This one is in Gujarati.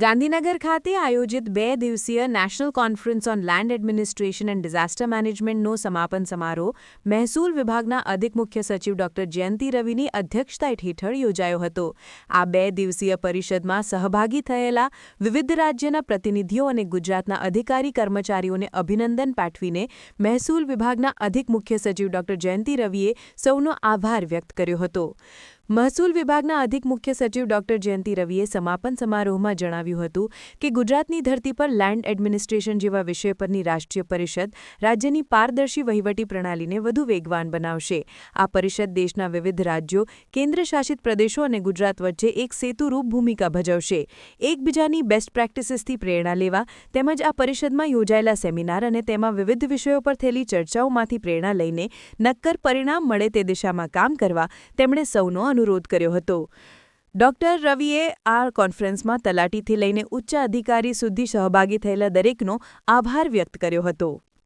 ગાંધીનગર ખાતે આયોજિત 2 દિવસીય national conference on land administration and disaster મેનેજમેન્ટનો સમાપન સમારોહ મહેસૂલ વિભાગના અધિક મુખ્ય સચિવ ડોક્ટર જયંતિ રવિની અધ્યક્ષતા હેઠળ યોજાયો હતો. આ 2 દિવસીય પરિષદમાં સહભાગી થયેલા વિવિધ રાજ્યના પ્રતિનિધિઓ અને ગુજરાતના અધિકારી કર્મચારીઓને અભિનંદન પાઠવીને મહેસૂલ વિભાગના અધિક મુખ્ય સચિવ ડોક્ટર જયંતિ રવિએ સૌનો આભાર વ્યક્ત કર્યો હતો. મહેસૂલ વિભાગના અધિક મુખ્ય સચિવ ડોક્ટર જયંતિ રવિએ સમાપન સમારોહમાં જણાવ્યું હતું કે ગુજરાતની ધરતી પર લેન્ડ એડમિનિસ્ટ્રેશન જેવા વિષય પરની રાષ્ટ્રીય પરિષદ રાજ્યની પારદર્શી વહીવટી પ્રણાલીને વધુ વેગવાન બનાવશે. આ પરિષદ દેશના વિવિધ રાજ્યો, કેન્દ્રશાસિત પ્રદેશો અને ગુજરાત વચ્ચે એક સેતુરૂપ ભૂમિકા ભજવશે. એકબીજાની બેસ્ટ પ્રેક્ટિસીસથી પ્રેરણા લેવા તેમજ આ પરિષદમાં યોજાયેલા સેમિનાર અને તેમાં વિવિધ વિષયો પર થયેલી ચર્ચાઓમાંથી પ્રેરણા લઈને નક્કર પરિણામ મળે તે દિશામાં કામ કરવા તેમણે સૌનો અનુરોધ કર્યો હતો. ડોક્ટર રવિએ આ કોન્ફરન્સમાં તલાટીથી લઈને ઉચ્ચ અધિકારી સુધી સહભાગી થયેલા દરેકનો આભાર વ્યક્ત કર્યો હતો.